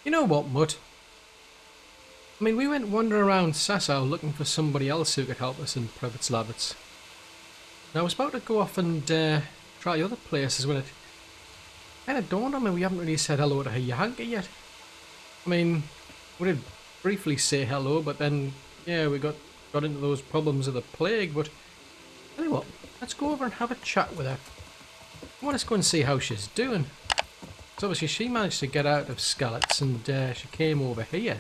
You know what, Mutt? I mean, we went wandering around Sasau looking for somebody else who could help us in Private Slavitz. And I was about to go off and try other places when it kind of dawned on me we haven't really said hello to Yahanka yet. I mean, we did briefly say hello, but then, yeah, we got into those problems of the plague, but tell you what, let's go over and have a chat with her. I want to go and see how she's doing. So obviously she managed to get out of Skalitz and she came over here.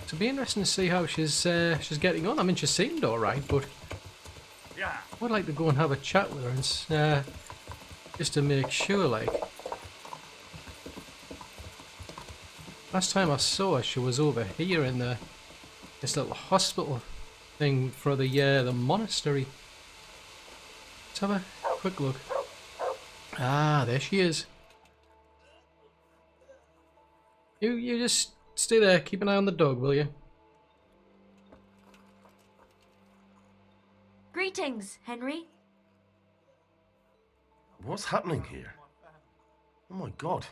So it'll be interesting to see how she's getting on. I mean, she seemed alright, but Yeah. I would like to go and have a chat with her and just to make sure, like. Last time I saw her, she was over here in this little hospital thing for the monastery. Let's have a quick look. Ah, there she is. You just stay there, keep an eye on the dog, will you? Greetings, Henry. What's happening here? Oh my god.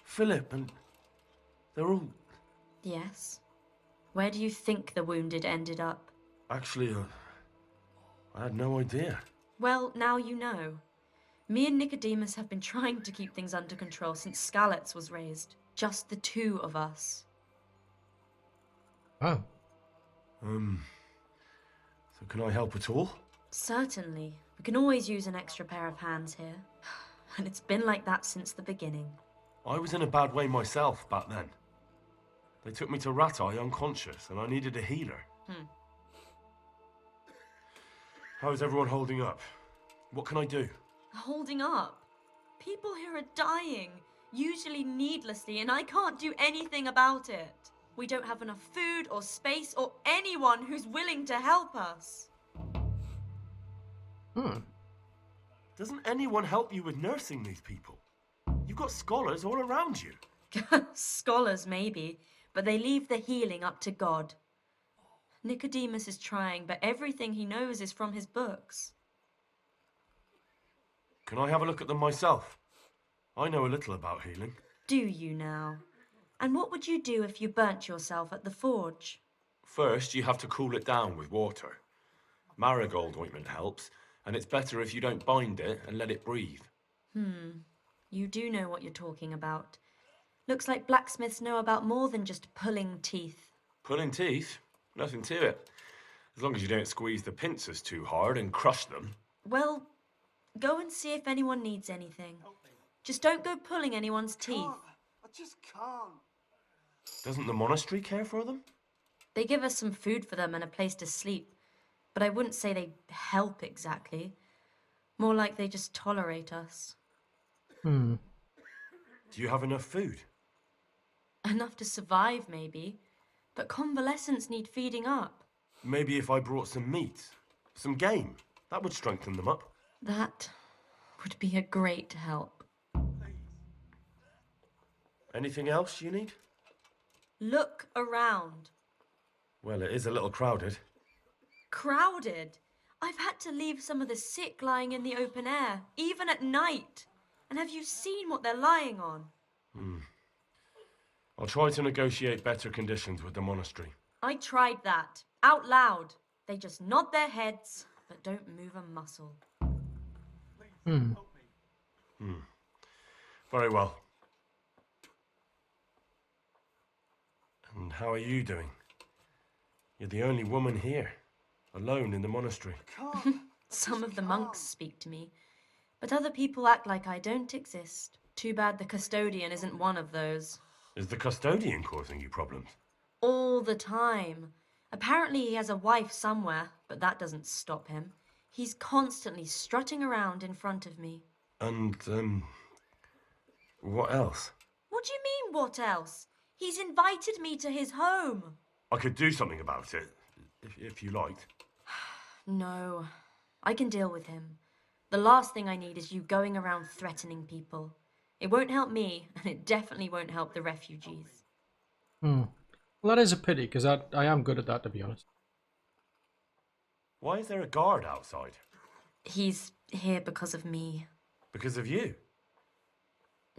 Philip and... they're all... Yes. Where do you think the wounded ended up? Actually, I had no idea. Well, now you know. Me and Nicodemus have been trying to keep things under control since Skalitz was raised. Just the two of us. Oh. So can I help at all? Certainly. We can always use an extra pair of hands here. And it's been like that since the beginning. I was in a bad way myself back then. They took me to Ratai unconscious and I needed a healer. How is everyone holding up? What can I do? Holding up? People here are dying, usually needlessly, and I can't do anything about it. We don't have enough food or space or anyone who's willing to help us. Doesn't anyone help you with nursing these people? You've got scholars all around you. Scholars, maybe, but they leave the healing up to God. Nicodemus is trying, but everything he knows is from his books. Can I have a look at them myself? I know a little about healing. Do you now? And what would you do if you burnt yourself at the forge? First, you have to cool it down with water. Marigold ointment helps, and it's better if you don't bind it and let it breathe. You do know what you're talking about. Looks like blacksmiths know about more than just pulling teeth. Pulling teeth? Nothing to it. As long as you don't squeeze the pincers too hard and crush them. Well, go and see if anyone needs anything. Just don't go pulling anyone's teeth. I just can't. Doesn't the monastery care for them? They give us some food for them and a place to sleep, but I wouldn't say they help exactly. More like they just tolerate us. Do you have enough food? Enough to survive, maybe, but convalescents need feeding up. Maybe if I brought some meat, some game, that would strengthen them up. That would be a great help. Anything else you need? Look around. Well, it is a little crowded. Crowded. I've had to leave some of the sick lying in the open air, even at night. And have you seen what they're lying on? I'll try to negotiate better conditions with the monastery. I tried that, out loud. They just nod their heads, but don't move a muscle. Very well. And how are you doing? You're the only woman here, alone in the monastery. Some of the monks speak to me, but other people act like I don't exist. Too bad the custodian isn't one of those. Is the custodian causing you problems? All the time. Apparently he has a wife somewhere, but that doesn't stop him. He's constantly strutting around in front of me. And, what else? What do you mean, what else? He's invited me to his home. I could do something about it, if you liked. No, I can deal with him. The last thing I need is you going around threatening people. It won't help me, and it definitely won't help the refugees. Well, that is a pity, because I am good at that, to be honest. Why is there a guard outside? He's here because of me. Because of you?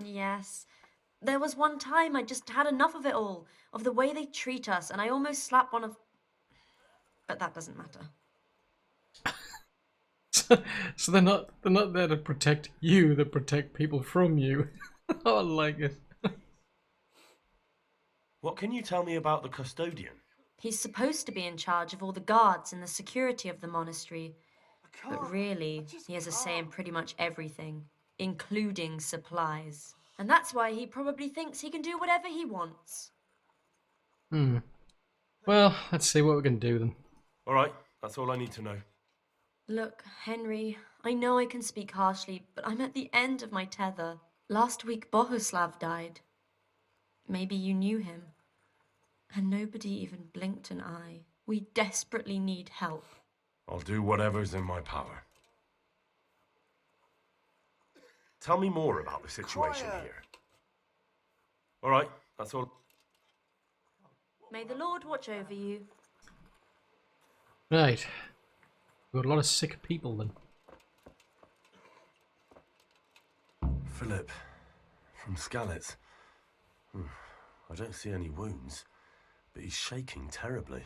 Yes, There was one time I just had enough of it all, of the way they treat us, and I almost slapped one of... But that doesn't matter. So they're not there to protect you, they protect people from you. I like it. What can you tell me about the custodian? He's supposed to be in charge of all the guards and the security of the monastery, I can't. but really, I just he has a say in can't. pretty much everything, including supplies. And that's why he probably thinks he can do whatever he wants. Well, let's see what we can do then. All right, that's all I need to know. Look, Henry, I know I can speak harshly, but I'm at the end of my tether. Last week, Bohuslav died. Maybe you knew him. And nobody even blinked an eye. We desperately need help. I'll do whatever's in my power. Tell me more about the situation Quiet. here. All right, that's all. May the Lord watch over you. Right. We've got a lot of sick people then. Philip, from Skalitz. I don't see any wounds, but he's shaking terribly.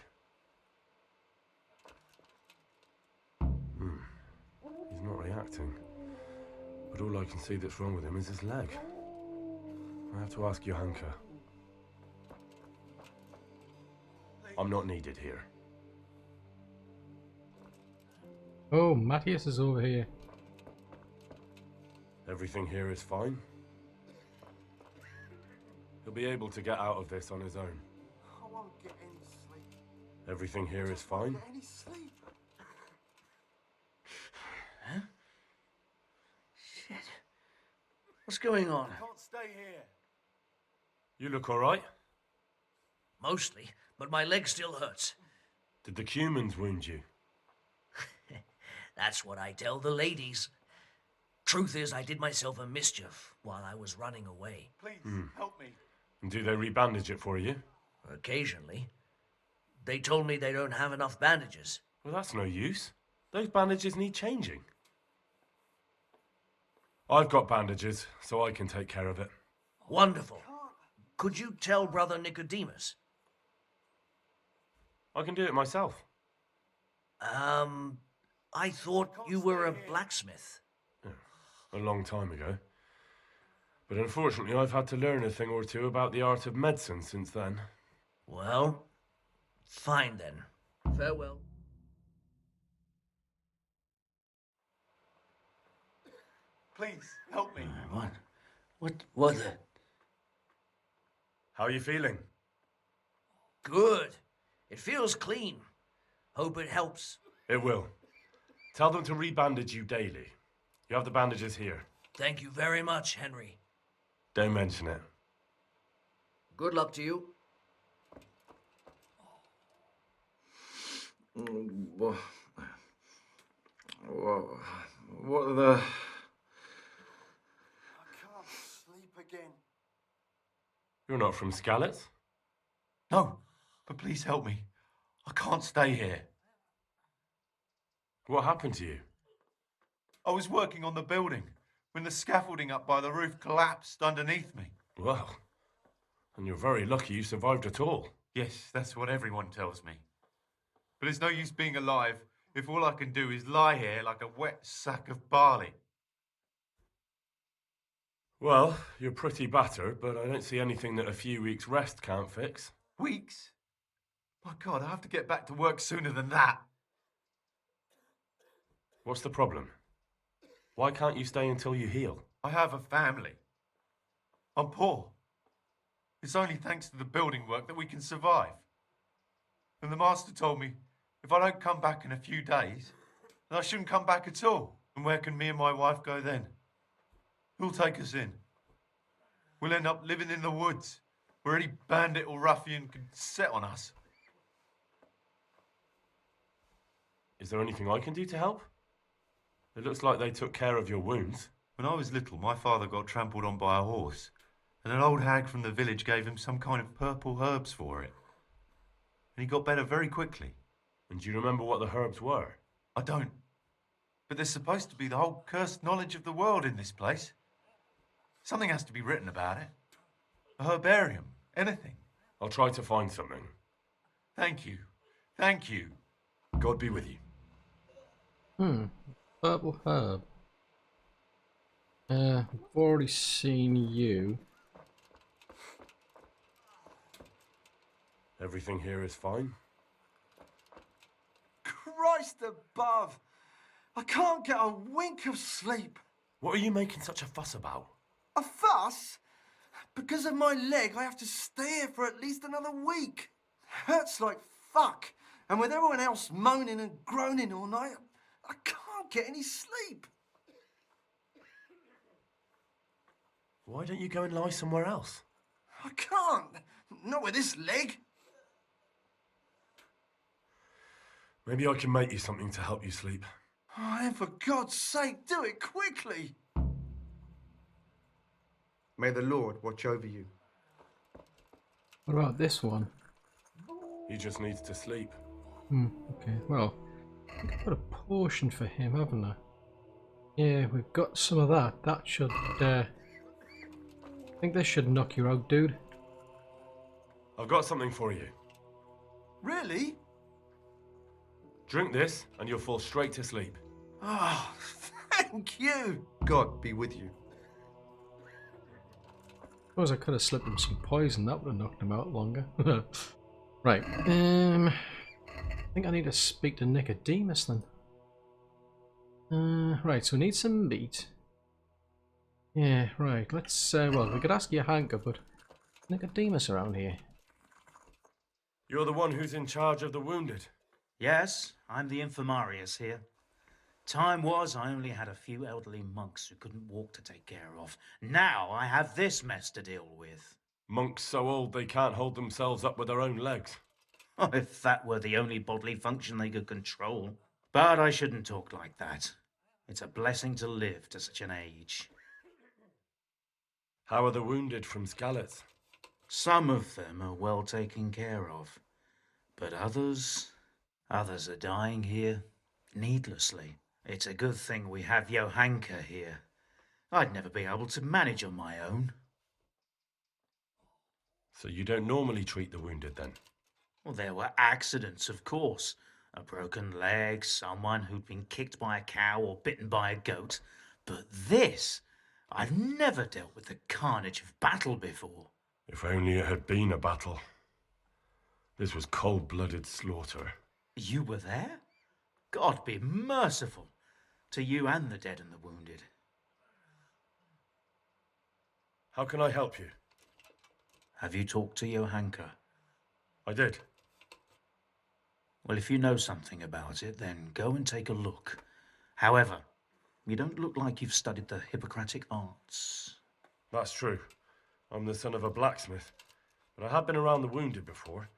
He's not reacting. But all I can see that's wrong with him is his leg. I have to ask Johanka. I'm not needed here. Oh, Matthias is over here. Everything here is fine. He'll be able to get out of this on his own. I won't get any sleep. Everything here is fine. Get any sleep. Shit. What's going on? I can't stay here. You look all right? Mostly, but my leg still hurts. Did the humans wound you? That's what I tell the ladies. Truth is, I did myself a mischief while I was running away. Please, help me. And do they rebandage it for you? Occasionally. They told me they don't have enough bandages. Well, that's no use. Those bandages need changing. I've got bandages, so I can take care of it. Wonderful. Could you tell Brother Nicodemus? I can do it myself. I thought you were a blacksmith. A long time ago. But unfortunately, I've had to learn a thing or two about the art of medicine since then. Well, fine then. Farewell. Please, help me. What the? How are you feeling? Good. It feels clean. Hope it helps. It will. Tell them to rebandage you daily. You have the bandages here. Thank you very much, Henry. Don't mention it. Good luck to you. What are the... I can't sleep again. You're not from Skalitz? No, but please help me. I can't stay here. What happened to you? I was working on the building when the scaffolding up by the roof collapsed underneath me. Well, and you're very lucky you survived at all. Yes, that's what everyone tells me. But it's no use being alive if all I can do is lie here like a wet sack of barley. Well, you're pretty battered, but I don't see anything that a few weeks' rest can't fix. Weeks? My God, I have to get back to work sooner than that. What's the problem? Why can't you stay until you heal? I have a family. I'm poor. It's only thanks to the building work that we can survive. And the master told me if I don't come back in a few days, then I shouldn't come back at all. And where can me and my wife go then? Who'll take us in? We'll end up living in the woods, where any bandit or ruffian can set on us. Is there anything I can do to help? It looks like they took care of your wounds. When I was little, my father got trampled on by a horse, and an old hag from the village gave him some kind of purple herbs for it. And he got better very quickly. And do you remember what the herbs were? I don't. But there's supposed to be the whole cursed knowledge of the world in this place. Something has to be written about it. A herbarium. Anything. I'll try to find something. Thank you. Thank you. God be with you. Purple herb. I've already seen you. Everything here is fine. Christ above! I can't get a wink of sleep. What are you making such a fuss about? A fuss? Because of my leg, I have to stay here for at least another week. Hurts like fuck. And with everyone else moaning and groaning all night, I can't get any sleep. Why don't you go and lie somewhere else? I can't. Not with this leg. Maybe I can make you something to help you sleep. Oh, and for God's sake, do it quickly. May the Lord watch over you. What about this one? He just needs to sleep. Okay, well, I've got a potion for him, haven't I? Yeah, we've got some of that. That should, I think this should knock you out, dude. I've got something for you. Really? Drink this and you'll fall straight to sleep. Oh, thank you. God be with you. Suppose I could have slipped him some poison. That would have knocked him out longer. Right. I think I need to speak to Nicodemus then. Right. So we need some meat. Yeah. Right. Let's. Well, we could ask Johanka, but Nicodemus around here. You're the one who's in charge of the wounded. Yes, I'm the infirmarius here. Time was I only had a few elderly monks who couldn't walk to take care of. Now I have this mess to deal with. Monks so old they can't hold themselves up with their own legs. Oh, if that were the only bodily function they could control. But I shouldn't talk like that. It's a blessing to live to such an age. How are the wounded from Skalitz? Some of them are well taken care of. But others are dying here needlessly. It's a good thing we have Johanka here. I'd never be able to manage on my own. So you don't normally treat the wounded then? Well, there were accidents, of course. A broken leg, someone who'd been kicked by a cow or bitten by a goat. But this, I've never dealt with the carnage of battle before. If only it had been a battle. This was cold-blooded slaughter. You were there? God be merciful to you and the dead and the wounded. How can I help you? Have you talked to Johanka? I did. Well, if you know something about it, then go and take a look. However, you don't look like you've studied the Hippocratic arts. That's true. I'm the son of a blacksmith, but I have been around the wounded before.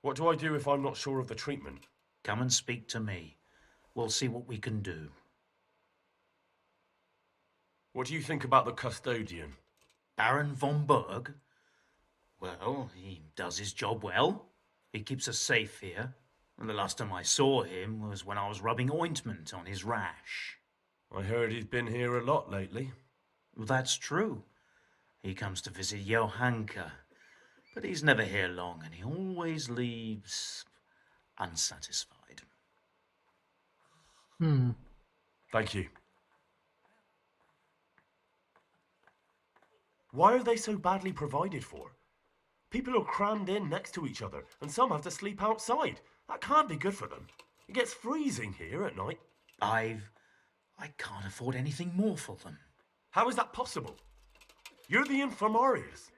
What do I do if I'm not sure of the treatment? Come and speak to me. We'll see what we can do. What do you think about the custodian? Baron von Berg? Well, he does his job well. He keeps us safe here. And the last time I saw him was when I was rubbing ointment on his rash. I heard he's been here a lot lately. Well, that's true. He comes to visit Johanka. But he's never here long, and he always leaves unsatisfied. Thank you. Why are they so badly provided for? People are crammed in next to each other, and some have to sleep outside. That can't be good for them. It gets freezing here at night. I can't afford anything more for them. How is that possible? You're the infirmarius.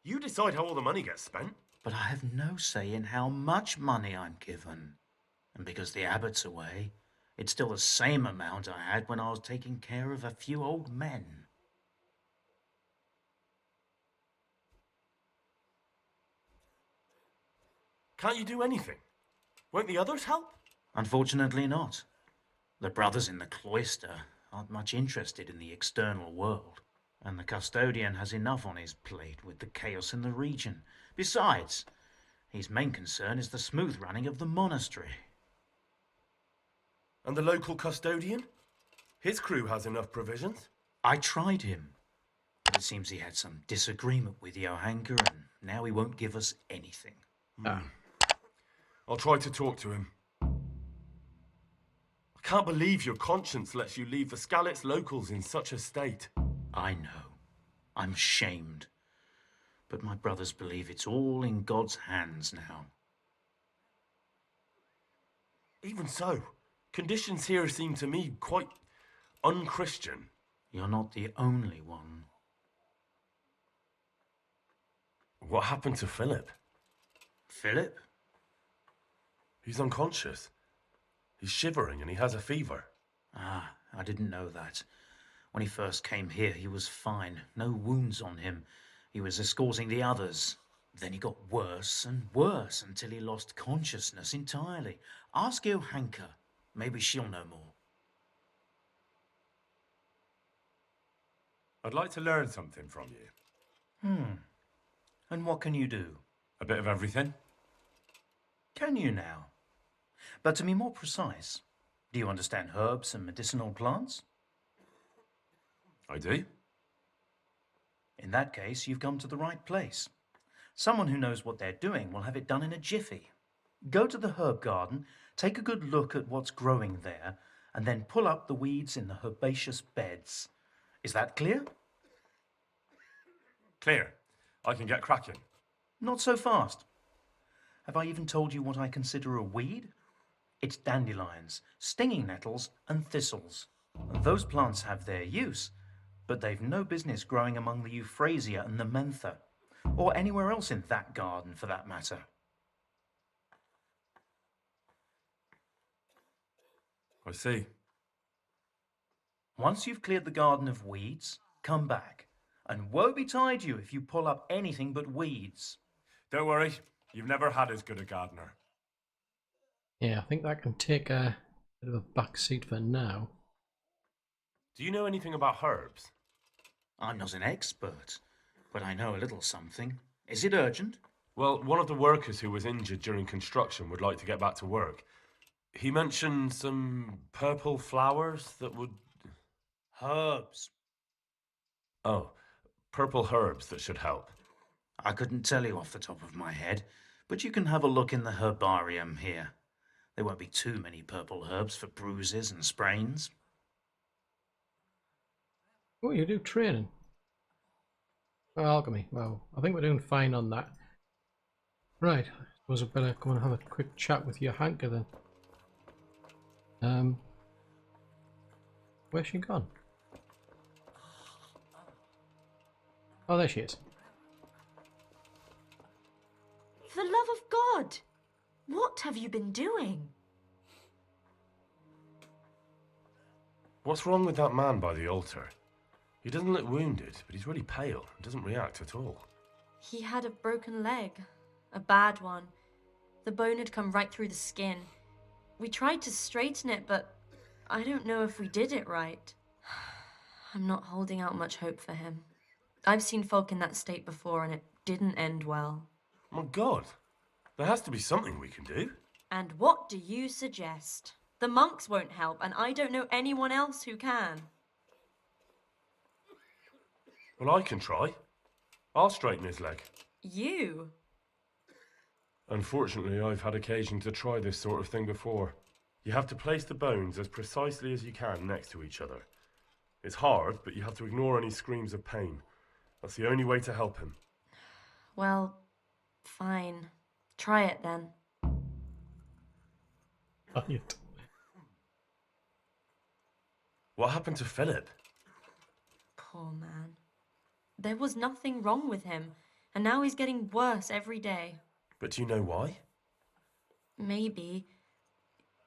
You decide how all the money gets spent. But I have no say in how much money I'm given. And because the abbot's away, it's still the same amount I had when I was taking care of a few old men. Can't you do anything? Won't the others help? Unfortunately not. The brothers in the cloister aren't much interested in the external world. And the custodian has enough on his plate with the chaos in the region. Besides, his main concern is the smooth running of the monastery. And the local custodian? His crew has enough provisions. I tried him. It seems he had some disagreement with Johanka, and now he won't give us anything. I'll try to talk to him. I can't believe your conscience lets you leave the Skalitz locals in such a state. I know. I'm shamed. But my brothers believe it's all in God's hands now. Even so, conditions here seem to me quite unchristian. You're not the only one. What happened to Philip? Philip? He's unconscious. He's shivering and he has a fever. Ah, I didn't know that. When he first came here, he was fine. No wounds on him. He was escorting the others. Then he got worse and worse until he lost consciousness entirely. Ask Johanka. Maybe she'll know more. I'd like to learn something from you. And what can you do? A bit of everything. Can you now? But to be more precise, do you understand herbs and medicinal plants? I do. In that case, you've come to the right place. Someone who knows what they're doing will have it done in a jiffy. Go to the herb garden, take a good look at what's growing there, and then pull up the weeds in the herbaceous beds. Is that clear? Clear. I can get cracking. Not so fast. Have I even told you what I consider a weed? It's dandelions, stinging nettles, and thistles. Those plants have their use, but they've no business growing among the euphrasia and the mentha, or anywhere else in that garden for that matter. I see. Once you've cleared the garden of weeds, come back, and woe betide you if you pull up anything but weeds. Don't worry, you've never had as good a gardener. Yeah, I think that can take a bit of a back seat for now. Do you know anything about herbs? I'm not an expert, but I know a little something. Is it urgent? Well, one of the workers who was injured during construction would like to get back to work. He mentioned some purple flowers that would... Herbs. Oh, purple herbs that should help. I couldn't tell you off the top of my head, but you can have a look in the herbarium here. There won't be too many purple herbs for bruises and sprains. Oh, you do training. Oh, alchemy. Well, I think we're doing fine on that. Right, I suppose I better go and have a quick chat with Johanka then. Where's she gone? Oh, there she is. For the love of God, what have you been doing? What's wrong with that man by the altar? He doesn't look wounded, but he's really pale and doesn't react at all. He had a broken leg. A bad one. The bone had come right through the skin. We tried to straighten it, but I don't know if we did it right. I'm not holding out much hope for him. I've seen folk in that state before, and it didn't end well. My God, there has to be something we can do. And what do you suggest? The monks won't help, and I don't know anyone else who can. Well, I can try. I'll straighten his leg. You? Unfortunately, I've had occasion to try this sort of thing before. You have to place the bones as precisely as you can next to each other. It's hard, but you have to ignore any screams of pain. That's the only way to help him. Well, fine. Try it then. Right. What happened to Philip? Poor man. There was nothing wrong with him, and now he's getting worse every day. But do you know why? Maybe.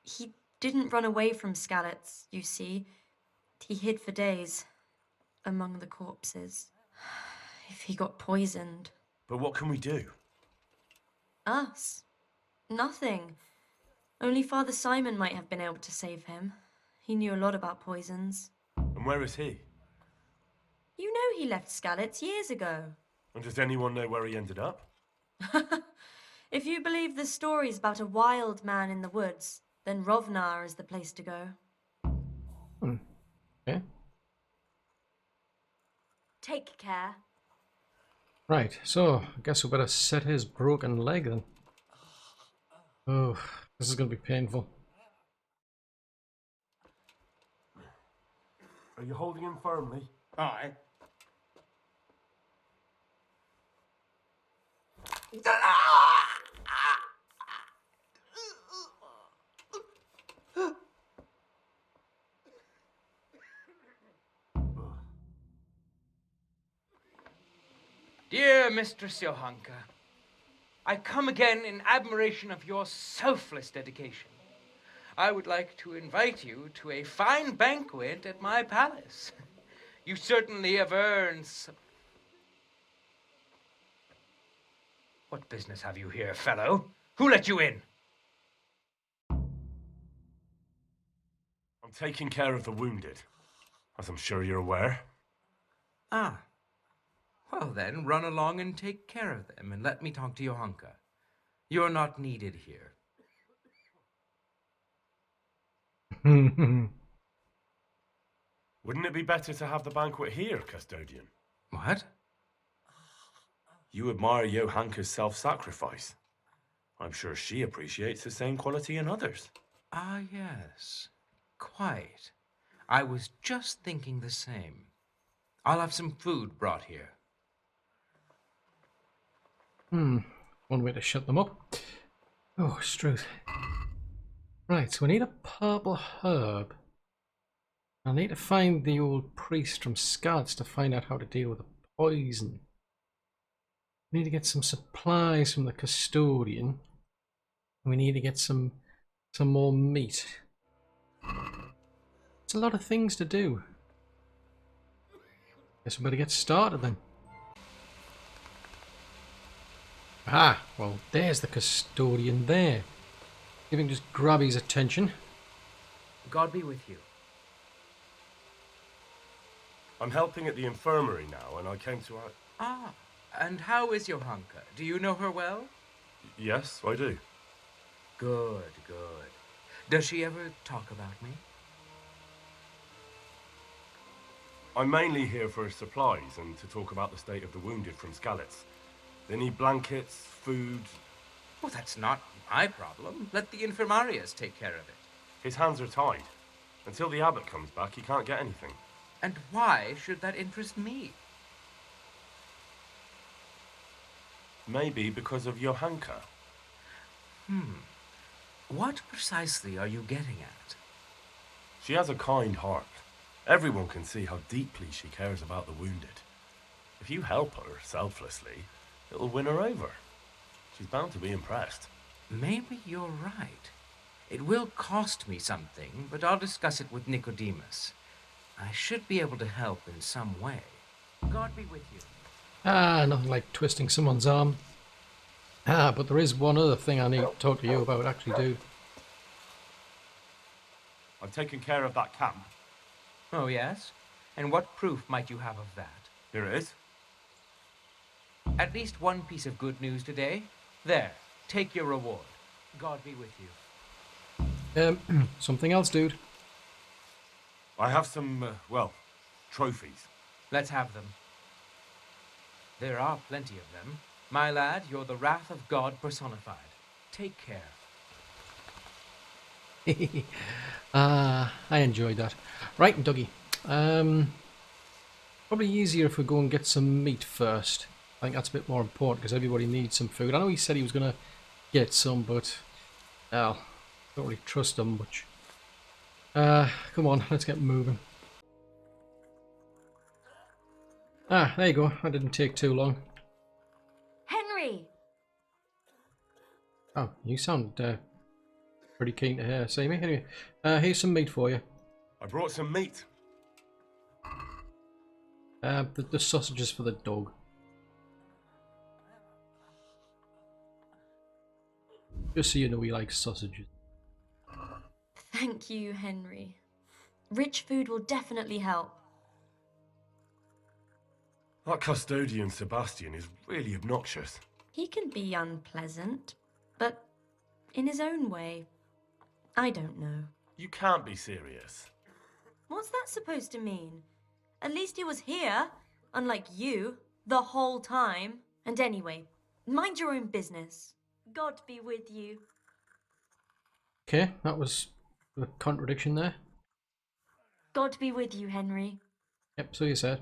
He didn't run away from Skalitz, you see. He hid for days, among the corpses. If he got poisoned. But what can we do? Us? Nothing. Only Father Simon might have been able to save him. He knew a lot about poisons. And where is he? You know he left Skalitz years ago. And does anyone know where he ended up? If you believe the stories about a wild man in the woods, then Rovnar is the place to go. Okay. Take care. Right, so I guess we better set his broken leg then. Oh, this is going to be painful. Are you holding him firmly? Aye. Dear Mistress Johanka, I come again in admiration of your selfless dedication. I would like to invite you to a fine banquet at my palace. You certainly have earned some... What business have you here, fellow? Who let you in? I'm taking care of the wounded, as I'm sure you're aware. Ah. Well then, run along and take care of them, and let me talk to Johanka. You're not needed here. Wouldn't it be better to have the banquet here, Custodian? What? You admire Johanka's self-sacrifice. I'm sure she appreciates the same quality in others. Ah, yes. Quite. I was just thinking the same. I'll have some food brought here. One way to shut them up. Oh, Struth. Right, so we need a purple herb. I need to find the old priest from Scots to find out how to deal with the poison. We need to get some supplies from the custodian. We need to get some more meat. It's a lot of things to do. Guess we better get started then. Ah, well, there's the custodian there. If we can just grab his attention. God be with you. I'm helping at the infirmary now, and I came to... Ah, and how is Johanka? Do you know her well? Yes, I do. Good, good. Does she ever talk about me? I'm mainly here for supplies and to talk about the state of the wounded from Skalitz. They need blankets, food... Well, that's not my problem. Let the infirmarius take care of it. His hands are tied. Until the abbot comes back, he can't get anything. And why should that interest me? Maybe because of Johanka. What precisely are you getting at? She has a kind heart. Everyone can see how deeply she cares about the wounded. If you help her selflessly, it'll win her over. She's bound to be impressed. Maybe you're right. It will cost me something, but I'll discuss it with Nicodemus. I should be able to help in some way. God be with you. Ah, nothing like twisting someone's arm. Ah, but there is one other thing I need to talk to you about, actually, dude. I've taken care of that camp. Oh, yes? And what proof might you have of that? Here it is. At least one piece of good news today. There, take your reward. God be with you. Something else, dude. I have some, trophies. Let's have them. There are plenty of them. My lad, you're the wrath of God personified. Take care. I enjoyed that. Right, Dougie. Probably easier if we go and get some meat first. I think that's a bit more important because everybody needs some food. I know he said he was going to get some, but well, don't really trust him much. Come on, let's get moving. Ah, there you go. That didn't take too long. Henry! Oh, you sound pretty keen to see me. Anyway, here's some meat for you. I brought some meat. The sausages for the dog. Just so you know he likes sausages. Thank you, Henry. Rich food will definitely help. That custodian Sebastian is really obnoxious. He can be unpleasant, but in his own way. I don't know. You can't be serious. What's that supposed to mean? At least he was here. unlike you, the whole time. And anyway, mind your own business. God be with you. Okay, that was a contradiction there. God be with you, Henry. Yep, so you said.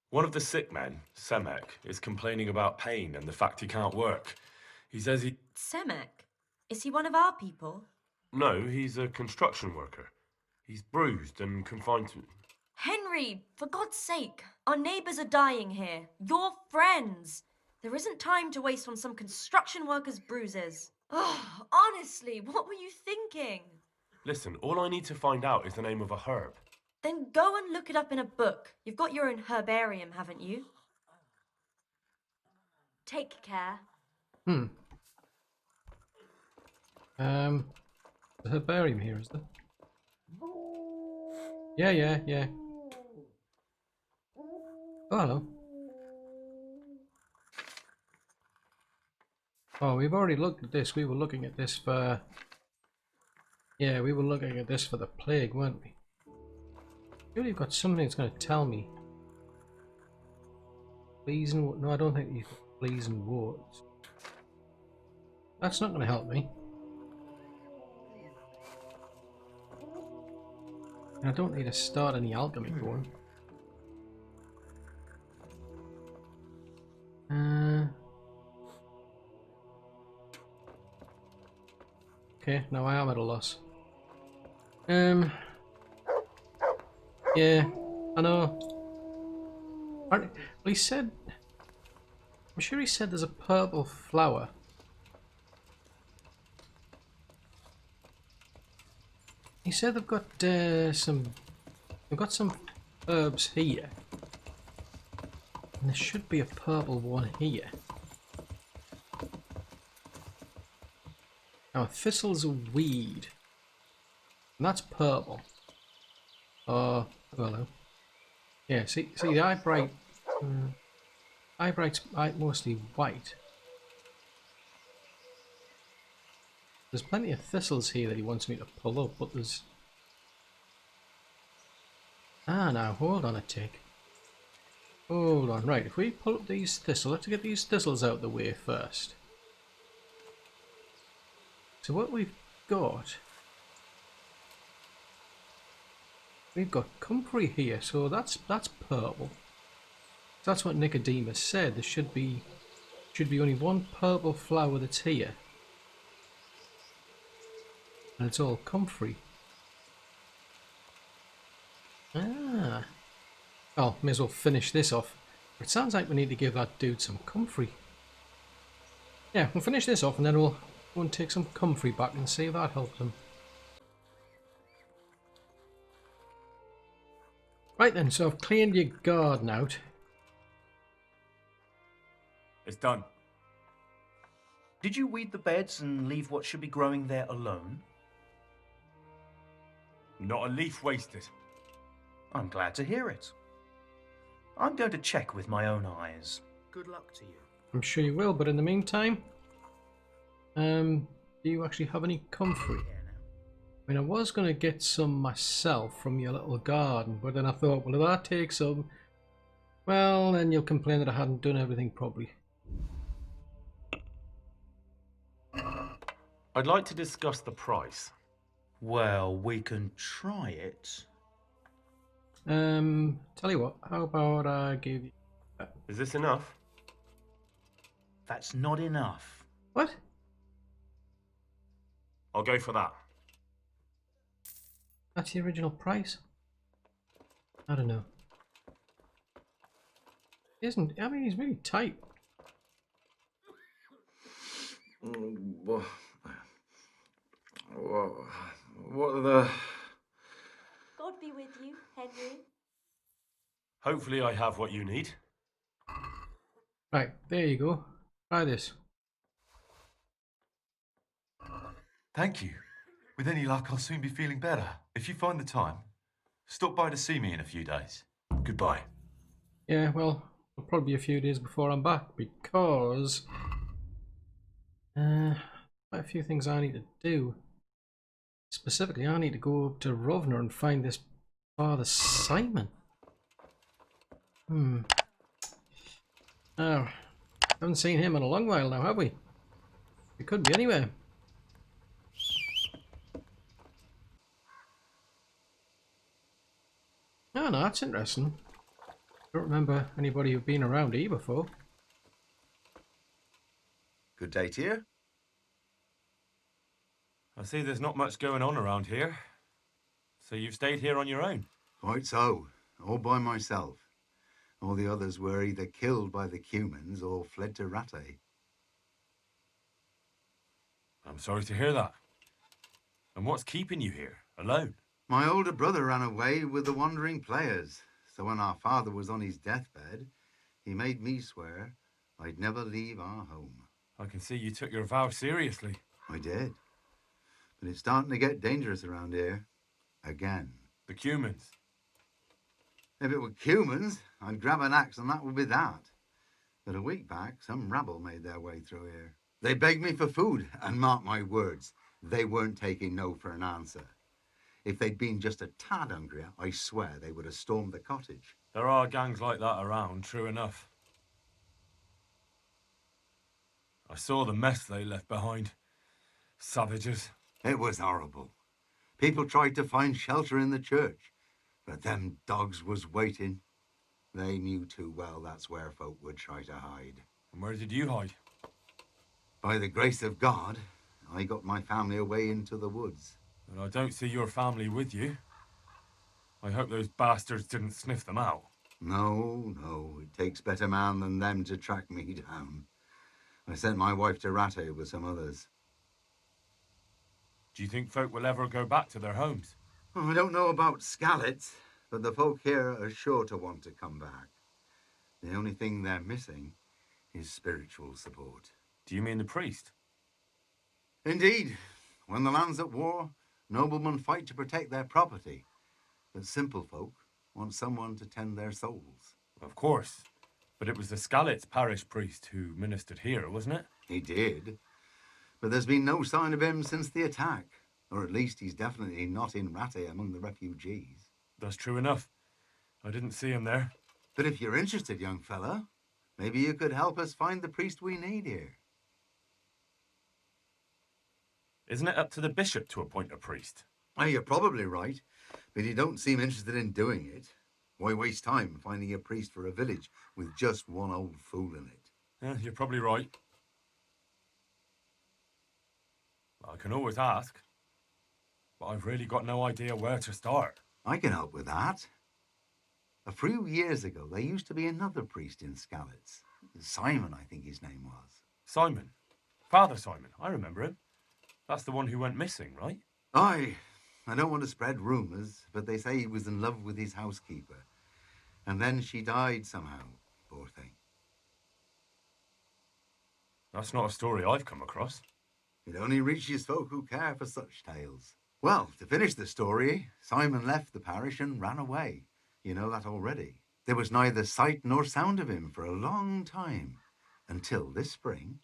One of the sick men, Semek, is complaining about pain and the fact he can't work. He says he... Semek? Is he one of our people? No, he's a construction worker. He's bruised and confined to... Henry, for God's sake, our neighbors are dying here. Your friends. There isn't time to waste on some construction worker's bruises. Oh, honestly, what were you thinking? Listen, all I need to find out is the name of a herb. Then go and look it up in a book. You've got your own herbarium, haven't you? Take care. The herbarium here, is there? Yeah. Oh, hello. Oh, we've already looked at this. We were looking at this for... Yeah, we were looking at this for the plague, weren't we? Surely you've got something that's going to tell me. Fleas and... No, I don't think you've got fleas and warts. That's not going to help me. And I don't need to start any alchemy going. Okay, now I am at a loss. Yeah, I know. Well, he said... I'm sure he said there's a purple flower. He said they've got some herbs here. And there should be a purple one here. Now, thistle's a weed. And that's purple. Oh, hello. Yeah, see the eyebright. Eyebright's mostly white. There's plenty of thistles here that he wants me to pull up, but there's... Ah, now, hold on a tick. Hold on, right, if we pull up these thistles, let's get these thistles out of the way first. So what we've got... We've got comfrey here, so that's purple. That's what Nicodemus said, there should be only one purple flower that's here. And it's all comfrey. Ah. Oh, may as well finish this off. It sounds like we need to give that dude some comfrey. Yeah, we'll finish this off and then we'll go and take some comfrey back and see if that helps him. Right then, so I've cleaned your garden out. It's done. Did you weed the beds and leave what should be growing there alone? Not a leaf wasted. I'm glad to hear it. I'm going to check with my own eyes. Good luck to you. I'm sure you will, but in the meantime, do you actually have any comfrey? I mean, I was going to get some myself from your little garden, but then I thought, well, if I take some, well, then you'll complain that I hadn't done everything properly. I'd like to discuss the price. Well, we can try it. Tell you what, how about I give you... Is this enough? That's not enough. What? I'll go for that. That's the original price? I don't know. Isn't... I mean, he's really tight. What are the... God be with you, Henry. Hopefully I have what you need. Right, there you go. Try this. Thank you. With any luck, I'll soon be feeling better. If you find the time, stop by to see me in a few days. Goodbye. Yeah, well, it'll probably be a few days before I'm back because... quite a few things I need to do. Specifically, I need to go up to Rovner and find this Father Simon. Oh, haven't seen him in a long while now, have we? It could be anywhere. Oh no, that's interesting. Don't remember anybody who'd been around here before. Good day to you. I see there's not much going on around here. So you've stayed here on your own? Quite so. All by myself. All the others were either killed by the Cumans or fled to Rattay. I'm sorry to hear that. And what's keeping you here, alone? My older brother ran away with the wandering players. So when our father was on his deathbed, he made me swear I'd never leave our home. I can see you took your vow seriously. I did. But it's starting to get dangerous around here. Again. The Cumans. If it were Cumans, I'd grab an axe and that would be that. But a week back, some rabble made their way through here. They begged me for food, and mark my words, they weren't taking no for an answer. If they'd been just a tad hungrier, I swear they would have stormed the cottage. There are gangs like that around, true enough. I saw the mess they left behind. Savages. It was horrible. People tried to find shelter in the church, but them dogs was waiting. They knew too well that's where folk would try to hide. And where did you hide? By the grace of God, I got my family away into the woods. And I don't see your family with you. I hope those bastards didn't sniff them out. No, no, it takes better man than them to track me down. I sent my wife to Rattay with some others. Do you think folk will ever go back to their homes? Oh, I don't know about Scallets, but the folk here are sure to want to come back. The only thing they're missing is spiritual support. Do you mean the priest? Indeed. When the land's at war, noblemen fight to protect their property. But simple folk want someone to tend their souls. Of course. But it was the Scallets parish priest who ministered here, wasn't it? He did. But there's been no sign of him since the attack. Or at least he's definitely not in Rattay among the refugees. That's true enough. I didn't see him there. But if you're interested, young fella, maybe you could help us find the priest we need here. Isn't it up to the bishop to appoint a priest? Oh, you're probably right, but you don't seem interested in doing it. Why waste time finding a priest for a village with just one old fool in it? Yeah, you're probably right. I can always ask. But I've really got no idea where to start. I can help with that. A few years ago, there used to be another priest in Scallets. Simon, I think his name was. Simon? Father Simon, I remember him. That's the one who went missing, right? Aye. I don't want to spread rumours, but they say he was in love with his housekeeper. And then she died somehow, poor thing. That's not a story I've come across. It only reaches folk who care for such tales. Well, to finish the story, Simon left the parish and ran away. You know that already. There was neither sight nor sound of him for a long time. Until this spring,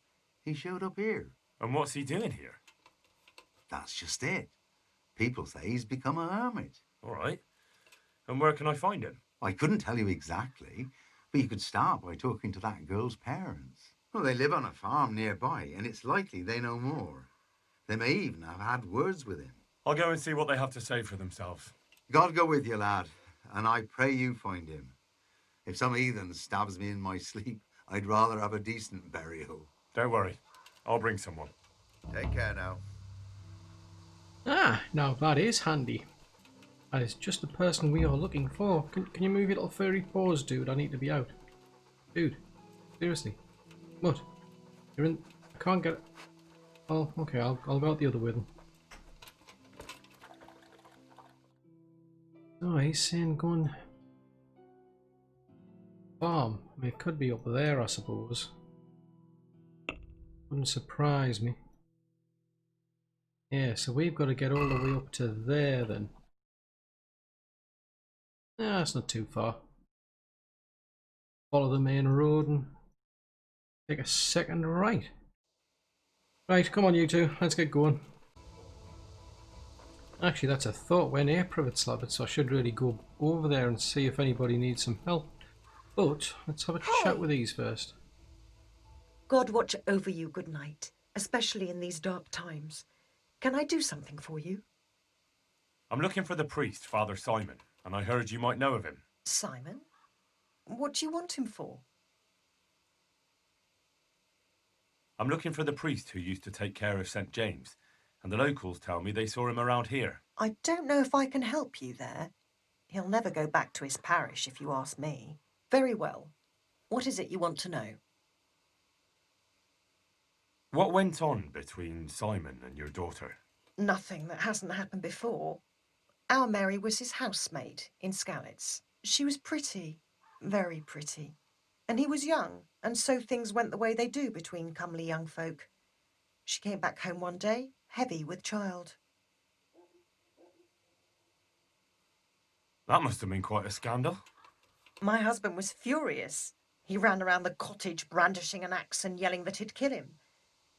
he showed up here. And what's he doing here? That's just it. People say he's become a hermit. All right. And where can I find him? I couldn't tell you exactly, but you could start by talking to that girl's parents. Well, they live on a farm nearby, and it's likely they know more. They may even have had words with him. I'll go and see what they have to say for themselves. God go with you, lad, and I pray you find him. If some heathen stabs me in my sleep, I'd rather have a decent burial. Don't worry. I'll bring someone. Take care now. Ah, now that is handy. That is just the person we are looking for. Can you move your little furry paws, dude? I need to be out. Dude, seriously. What? You're in... I can't get... Oh, okay, I'll go out the other way then. Oh, he's saying go on... Farm. I mean, it could be up there, I suppose. Wouldn't surprise me. Yeah, so we've got to get all the way up to there then. Nah, that's not too far. Follow the main road and take a second right. Right, come on you two, let's get going. Actually, that's a thought. We're near Privet Slabbit, so I should really go over there and see if anybody needs some help. But let's have a chat with these first. God watch over you, good night, especially in these dark times. Can I do something for you? I'm looking for the priest, Father Simon, and I heard you might know of him. Simon? What do you want him for? I'm looking for the priest who used to take care of St. James, and the locals tell me they saw him around here. I don't know if I can help you there. He'll never go back to his parish, if you ask me. Very well. What is it you want to know? What went on between Simon and your daughter? Nothing that hasn't happened before. Our Mary was his housemaid in Skalitz. She was pretty, very pretty. And he was young, and so things went the way they do between comely young folk. She came back home one day, heavy with child. That must have been quite a scandal. My husband was furious. He ran around the cottage brandishing an axe and yelling that he'd kill him.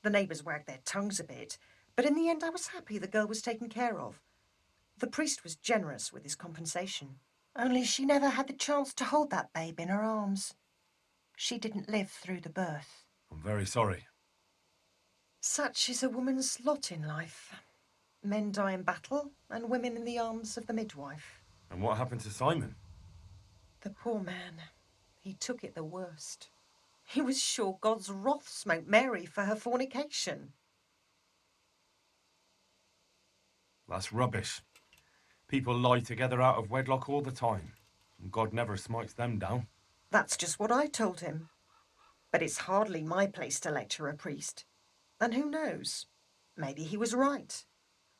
The neighbours wagged their tongues a bit, but in the end I was happy the girl was taken care of. The priest was generous with his compensation. Only she never had the chance to hold that babe in her arms. She didn't live through the birth. I'm very sorry. Such is a woman's lot in life. Men die in battle, and women in the arms of the midwife. And what happened to Simon? The poor man. He took it the worst. He was sure God's wrath smote Mary for her fornication. That's rubbish. People lie together out of wedlock all the time, and God never smites them down. That's just what I told him. But it's hardly my place to lecture a priest. And who knows? Maybe he was right.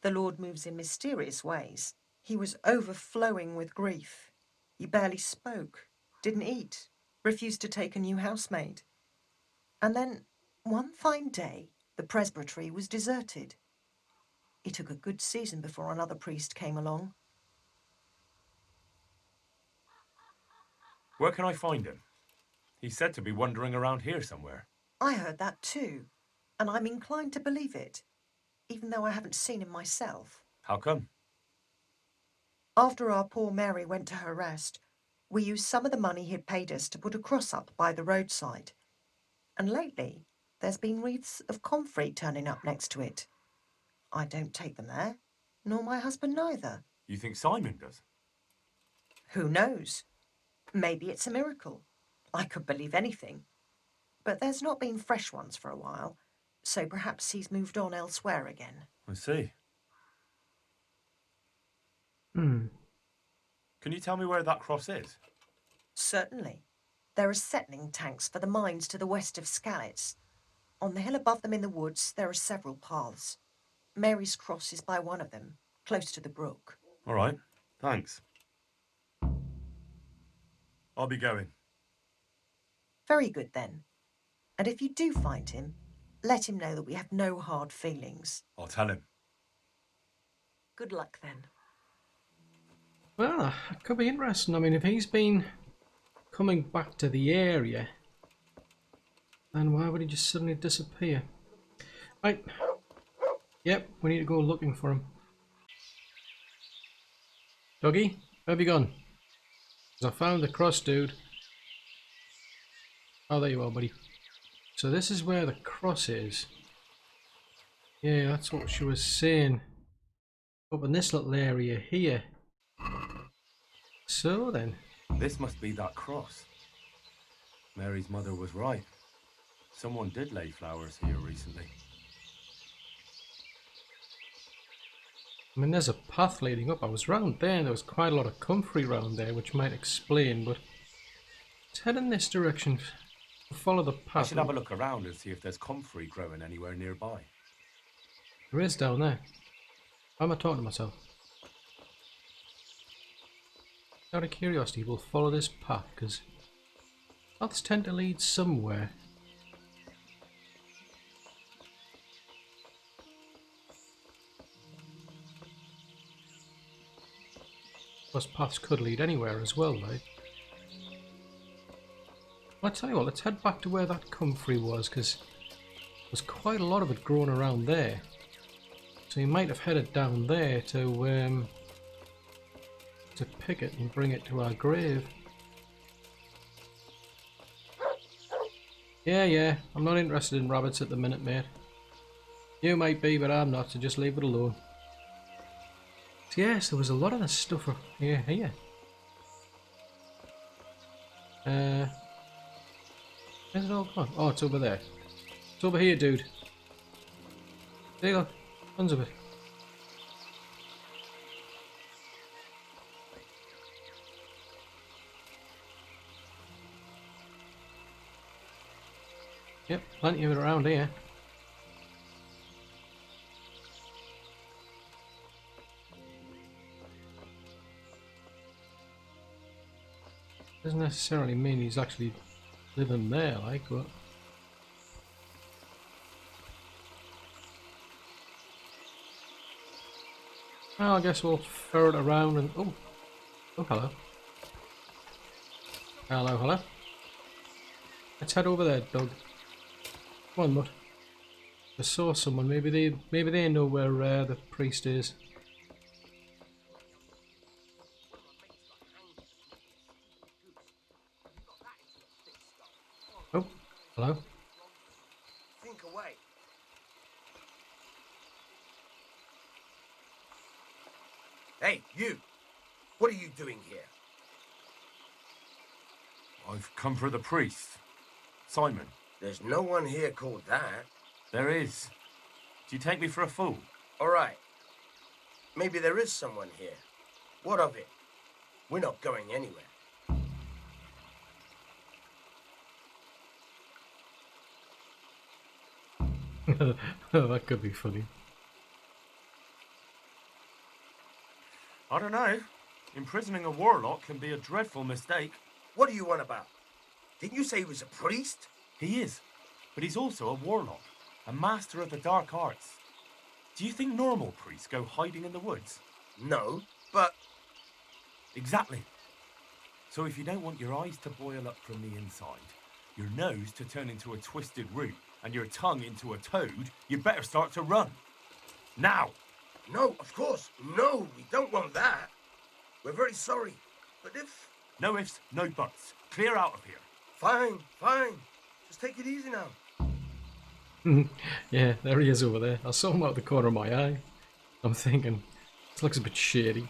The Lord moves in mysterious ways. He was overflowing with grief. He barely spoke, didn't eat, refused to take a new housemaid. And then, one fine day, the presbytery was deserted. It took a good season before another priest came along. Where can I find him? He's said to be wandering around here somewhere. I heard that too, and I'm inclined to believe it, even though I haven't seen him myself. How come? After our poor Mary went to her rest, we used some of the money he'd paid us to put a cross up by the roadside. And lately, there's been wreaths of comfrey turning up next to it. I don't take them there, nor my husband neither. You think Simon does? Who knows? Maybe it's a miracle. I could believe anything. But there's not been fresh ones for a while, so perhaps he's moved on elsewhere again. I see. Can you tell me where that cross is? Certainly. There are settling tanks for the mines to the west of Skalitz. On the hill above them in the woods, there are several paths. Mary's cross is by one of them, close to the brook. All right, thanks. I'll be going. Very good, then. And if you do find him, let him know that we have no hard feelings. I'll tell him. Good luck, then. Well, it could be interesting. I mean, if he's been coming back to the area, then why would he just suddenly disappear? Right. Yep, we need to go looking for him. Doggy, where have you gone? 'Cause I found the cross, dude. Oh, there you are, buddy. So this is where the cross is. Yeah, that's what she was saying. Up in this little area here. So then. This must be that cross. Mary's mother was right. Someone did lay flowers here recently. I mean, there's a path leading up. I was round there and there was quite a lot of comfrey round there, which might explain, but let's head in this direction. Follow the path. I should have a look around and see if there's comfrey growing anywhere nearby. There is down there. Why am I talking to myself? Out of curiosity, we'll follow this path, because paths tend to lead somewhere. Plus, paths could lead anywhere as well, like. Well, I tell you what, let's head back to where that comfrey was, because there's quite a lot of it growing around there. So you might have headed down there to pick it and bring it to our grave. Yeah, I'm not interested in rabbits at the minute, mate. You might be, but I'm not, so just leave it alone. So yes, there was a lot of this stuff here. Where's it all gone? Oh, it's over there. It's over here, dude. There you go. Tons of it. Yep, plenty of it around here. Doesn't necessarily mean he's actually living there, like, but... Well, I guess we'll ferret around and... Oh, hello. Hello. Let's head over there, Doug. Come on, bud. I saw someone. Maybe they know where the priest is. Oh, hello. Think away. Hey, you! What are you doing here? I've come for the priest. Simon. There's no one here called that. There is. Do you take me for a fool? All right. Maybe there is someone here. What of it? We're not going anywhere. Oh, that could be funny. I don't know. Imprisoning a warlock can be a dreadful mistake. What do you want about? Didn't you say he was a priest? He is, but he's also a warlock, a master of the dark arts. Do you think normal priests go hiding in the woods? No, but... Exactly. So if you don't want your eyes to boil up from the inside, your nose to turn into a twisted root, and your tongue into a toad, you'd better start to run. Now! No, of course. No, we don't want that. We're very sorry. But if... No ifs, no buts. Clear out of here. Fine. Just take it easy now. Yeah, there he is over there. I saw him out the corner of my eye. I'm thinking, this looks a bit shady.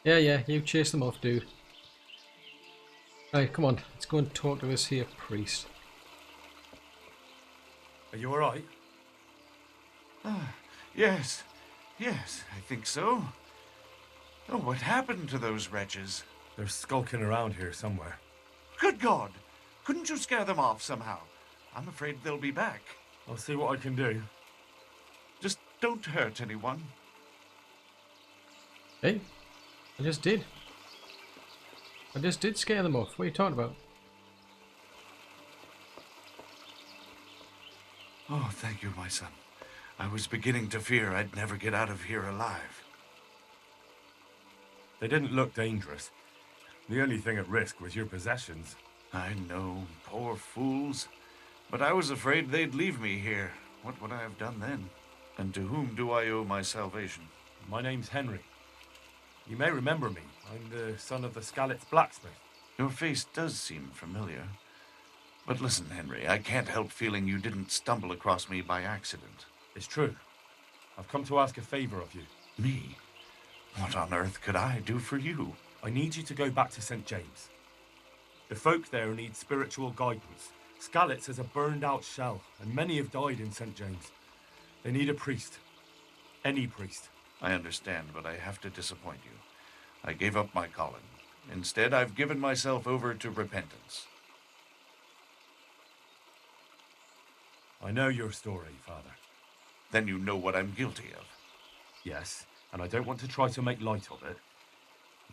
Yeah, you chase them off, dude. Right, come on, let's go and talk to this here priest. Are you alright? Yes, I think so. Oh, what happened to those wretches? They're skulking around here somewhere. Good God! Couldn't you scare them off somehow? I'm afraid they'll be back. I'll see what I can do. Just don't hurt anyone. Hey, I just did. I just did scare them off. What are you talking about? Oh, thank you, my son. I was beginning to fear I'd never get out of here alive. They didn't look dangerous. The only thing at risk was your possessions. I know, poor fools. But I was afraid they'd leave me here. What would I have done then? And to whom do I owe my salvation? My name's Henry. You may remember me. I'm the son of the Skalitz blacksmith. Your face does seem familiar. But listen, Henry, I can't help feeling you didn't stumble across me by accident. It's true. I've come to ask a favor of you. Me? What on earth could I do for you? I need you to go back to St. James. The folk there need spiritual guidance. Skalitz is a burned-out shell, and many have died in St. James. They need a priest. Any priest. I understand, but I have to disappoint you. I gave up my calling. Instead, I've given myself over to repentance. I know your story, Father. Then you know what I'm guilty of. Yes, and I don't want to try to make light of it.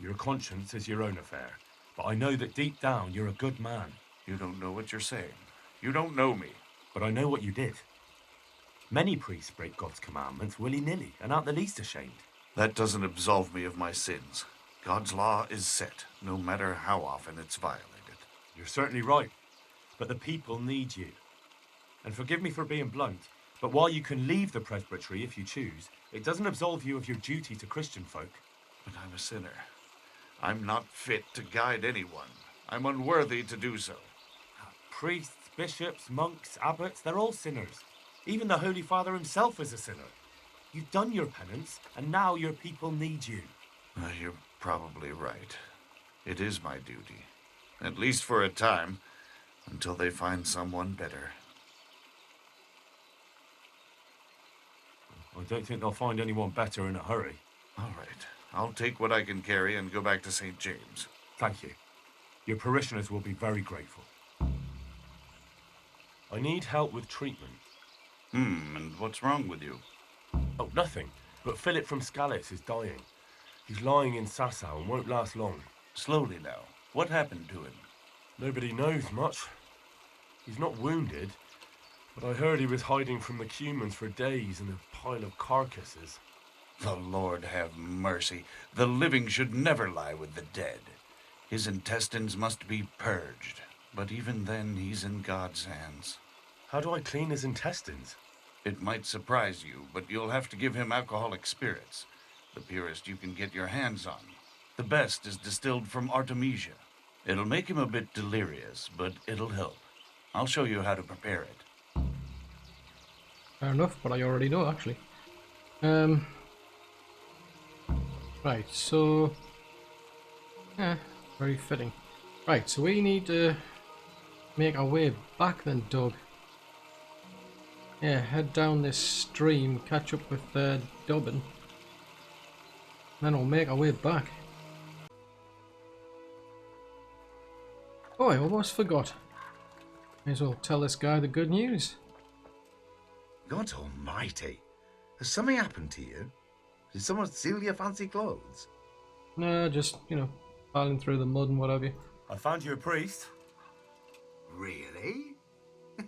Your conscience is your own affair, but I know that deep down you're a good man. You don't know what you're saying. You don't know me. But I know what you did. Many priests break God's commandments willy-nilly and aren't the least ashamed. That doesn't absolve me of my sins. God's law is set, no matter how often it's violated. You're certainly right, but the people need you. And forgive me for being blunt, but while you can leave the presbytery if you choose, it doesn't absolve you of your duty to Christian folk. But I'm a sinner. I'm not fit to guide anyone. I'm unworthy to do so. Priests, bishops, monks, abbots, they're all sinners. Even the Holy Father himself is a sinner. You've done your penance, and now your people need you. You're probably right. It is my duty. At least for a time, until they find someone better. I don't think they'll find anyone better in a hurry. All right. I'll take what I can carry and go back to St. James. Thank you. Your parishioners will be very grateful. I need help with treatment. And what's wrong with you? Oh, nothing. But Philip from Skalitz is dying. He's lying in Sasau and won't last long. Slowly now. What happened to him? Nobody knows much. He's not wounded, but I heard he was hiding from the Cumans for days in a pile of carcasses. The Lord have mercy. The living should never lie with the dead. His intestines must be purged, but even then he's in God's hands. How do I clean his intestines? It might surprise you, but you'll have to give him alcoholic spirits, the purest you can get your hands on. The best is distilled from Artemisia. It'll make him a bit delirious, but it'll help. I'll show you how to prepare it. Fair enough, but I already know, actually. Right, so... yeah, very fitting. Right, so we need to make our way back then, Doug. Yeah, head down this stream, catch up with Dobbin. Then we'll make our way back. Oh, I almost forgot. May as well tell this guy the good news. God almighty. Has something happened to you? Did someone steal your fancy clothes? No, just, you know, piling through the mud and what have you. I found you a priest. Really?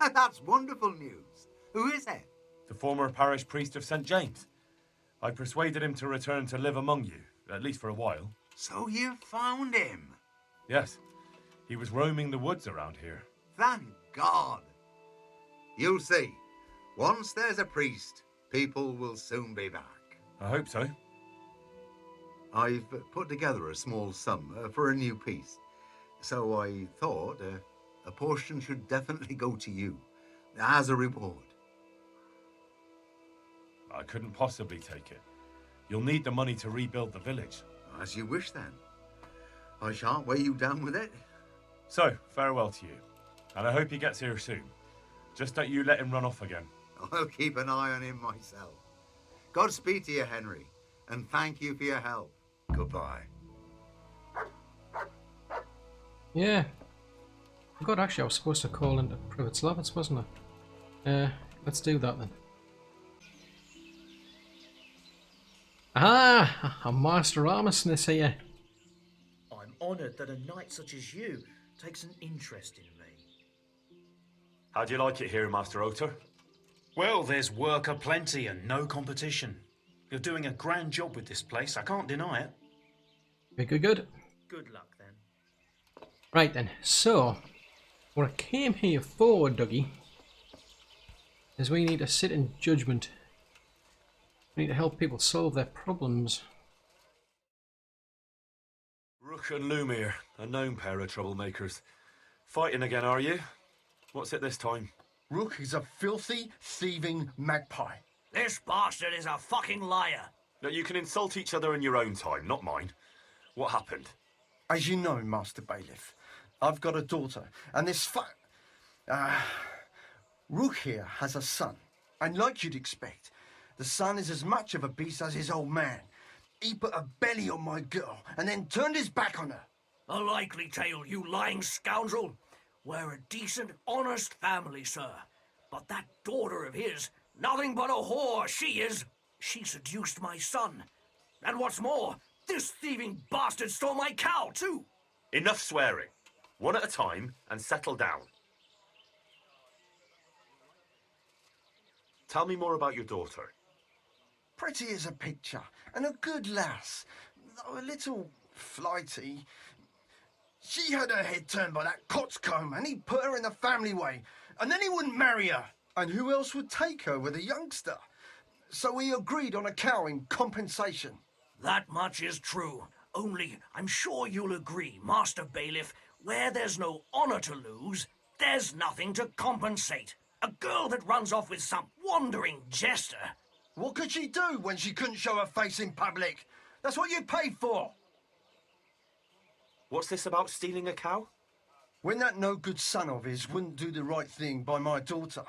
That's wonderful news. Who is it? The former parish priest of St. James. I persuaded him to return to live among you, at least for a while. So you found him? Yes. He was roaming the woods around here. Thank God. You'll see. Once there's a priest, people will soon be back. I hope so. I've put together a small sum for a new piece. So I thought a portion should definitely go to you, as a reward. I couldn't possibly take it. You'll need the money to rebuild the village. As you wish, then. I shan't weigh you down with it. So, farewell to you. And I hope he gets here soon. Just don't you let him run off again. I'll keep an eye on him myself. Godspeed to you, Henry, and thank you for your help. Goodbye. Yeah. God, actually, I was supposed to call into Private's Lavitz, wasn't I? Let's do that then. Ah! A Master Armistice here. I'm honoured that a knight such as you takes an interest in me. How do you like it here, Master Otter? Well, there's work aplenty and no competition. You're doing a grand job with this place, I can't deny it. Good, good. Good luck then. Right then, so what I came here for, Dougie, is we need to sit in judgment. We need to help people solve their problems. Rook and Lumir, a known pair of troublemakers. Fighting again, are you? What's it this time? Rook is a filthy, thieving magpie. This bastard is a fucking liar. Now, you can insult each other in your own time, not mine. What happened? As you know, Master Bailiff, I've got a daughter, and this Rook here has a son. And like you'd expect, the son is as much of a beast as his old man. He put a belly on my girl, and then turned his back on her. A likely tale, you lying scoundrel. We're a decent, honest family, sir. But that daughter of his, nothing but a whore she is. She seduced my son. And what's more, this thieving bastard stole my cow, too. Enough swearing. One at a time, and settle down. Tell me more about your daughter. Pretty as a picture, and a good lass, though a little flighty. She had her head turned by that coxcomb, and he put her in the family way, and then he wouldn't marry her. And who else would take her with a youngster? So we agreed on a cow in compensation. That much is true. Only, I'm sure you'll agree, Master Bailiff, Where there's no honor to lose, there's nothing to compensate. A girl that runs off with some wandering jester. What could she do when she couldn't show her face in public? That's what you paid for. What's this about stealing a cow? When that no-good son of his wouldn't do the right thing by my daughter,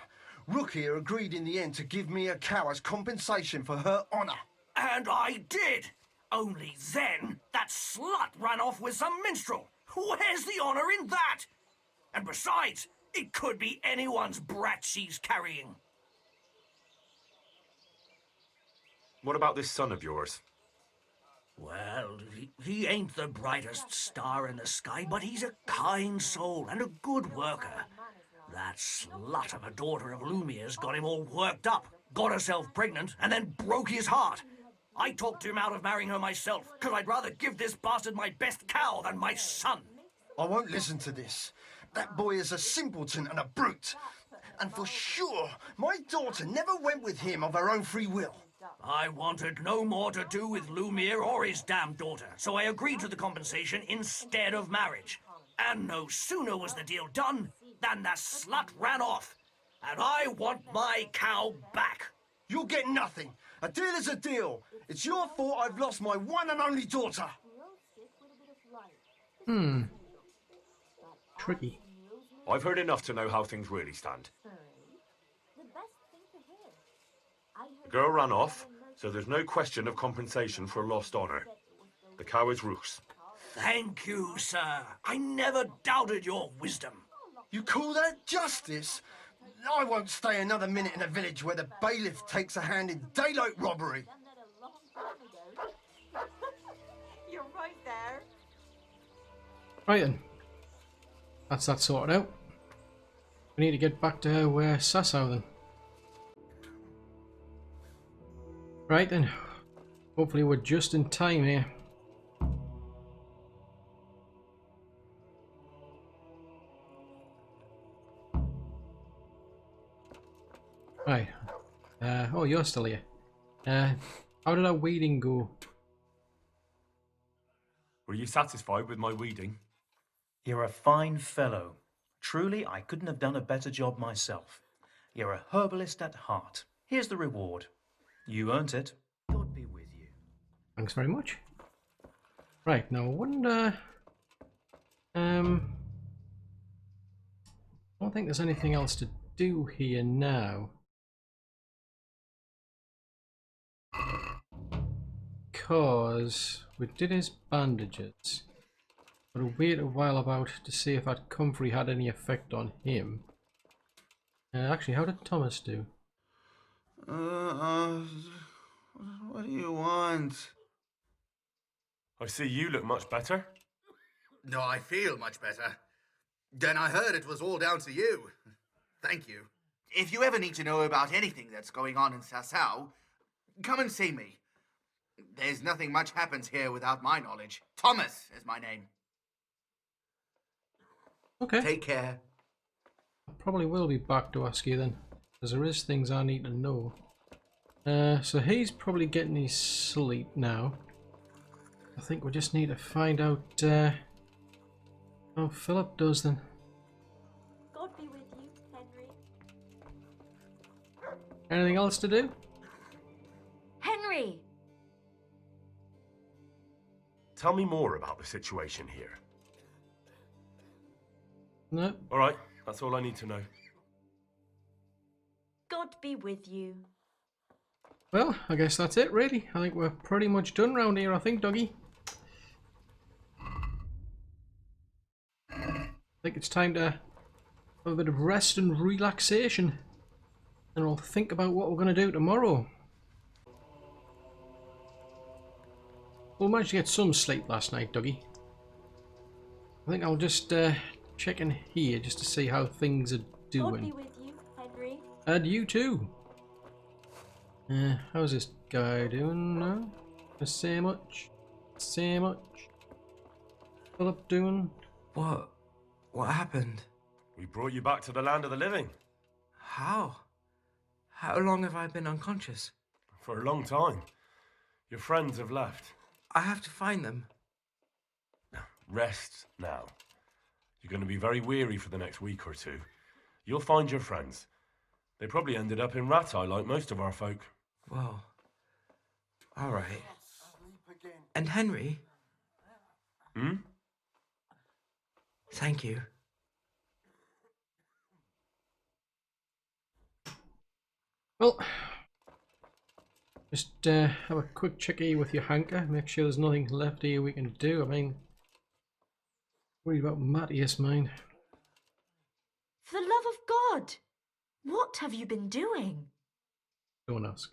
Rook here agreed in the end to give me a cow as compensation for her honor. And I did. Only then, that slut ran off with some minstrel. Where's the honor in that? And besides, it could be anyone's brat she's carrying. What about this son of yours? Well, he ain't the brightest star in the sky, but he's a kind soul and a good worker. That slut of a daughter of Lumier's got him all worked up, got herself pregnant, and then broke his heart. I talked him out of marrying her myself, because I'd rather give this bastard my best cow than my son. I won't listen to this. That boy is a simpleton and a brute. And for sure, my daughter never went with him of her own free will. I wanted no more to do with Lumiere or his damned daughter, so I agreed to the compensation instead of marriage. And no sooner was the deal done than the slut ran off. And I want my cow back. You'll get nothing. A deal is a deal. It's your fault I've lost my one and only daughter. Tricky. I've heard enough to know how things really stand. The girl ran off, so there's no question of compensation for lost honor. The cow is Rook's. Thank you, sir. I never doubted your wisdom. You call that justice? I won't stay another minute in a village where the bailiff takes a hand in daylight robbery. You're right there. Right then. That's that sorted out. We need to get back to Sasau then. Right then. Hopefully we're just in time here. Right. Oh, you're still here. How did our weeding go? Were you satisfied with my weeding? You're a fine fellow. Truly, I couldn't have done a better job myself. You're a herbalist at heart. Here's the reward. You earned it. God be with you. Thanks very much. Right, now I wonder... I don't think there's anything else to do here now. Because we did his bandages. But I'll wait a while about to see if that comfrey had any effect on him. Actually, how did Thomas do? What do you want? I see you look much better. No, I feel much better. Then I heard it was all down to you. Thank you. If you ever need to know about anything that's going on in Sasau, come and see me. There's nothing much happens here without my knowledge. Thomas is my name. Okay. Take care. I probably will be back to ask you then, because there is things I need to know. So he's probably getting his sleep now. I think we just need to find out how Philip does then. God be with you, Henry. Anything else to do? Henry! Tell me more about the situation here. No. Alright, that's all I need to know. God be with you. Well, I guess that's it really. I think we're pretty much done round here, I think, Doggy. I think it's time to have a bit of rest and relaxation. And we'll think about what we're going to do tomorrow. We managed to get some sleep last night, Dougie. I think I'll just check in here just to see how things are doing. God be with you, Henry. And you too. How's this guy doing now? The same much? Same much? Philip doing? What? What happened? We brought you back to the land of the living. How? How long have I been unconscious? For a long time. Your friends have left. I have to find them. Rest now. You're going to be very weary for the next week or two. You'll find your friends. They probably ended up in Rattay like most of our folk. Well, all right. And Henry? Hmm? Thank you. Well, just have a quick checkie with your hanker. Make sure there's nothing left here we can do. I mean, worry about Matthias, mine. For the love of God, what have you been doing? Don't ask.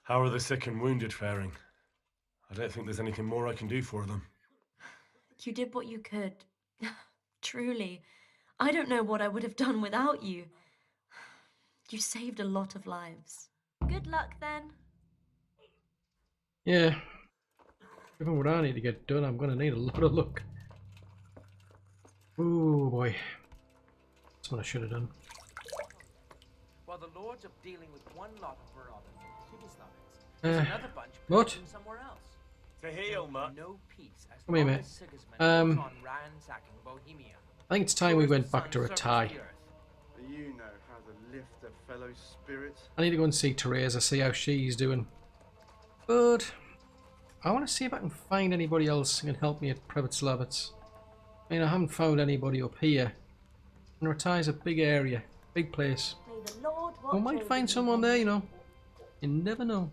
How are the sick and wounded faring? I don't think there's anything more I can do for them. You did what you could. Truly, I don't know what I would have done without you. You saved a lot of lives. Good luck then. Yeah. Given what I need to get done, I'm going to need a lot of luck. Ooh, boy. That's what I should have done. While the lords are dealing with one lot of marauders and Kibislavits, there's another bunch what? from somewhere else. To heal, Mutt. No peace as Come here, long mate. as Sigismund goes on ransacking Bohemia. I think it's time we went back to Rattay. You know how to lift a fellow spirit. I need to go and see Teresa, see how she's doing. But I want to see if I can find anybody else who can help me at Previtslavitz. I mean, I haven't found anybody up here. And Rattay's a big area, big place. May the Lord watch We might over find you, someone there, Henry. you know. You never know.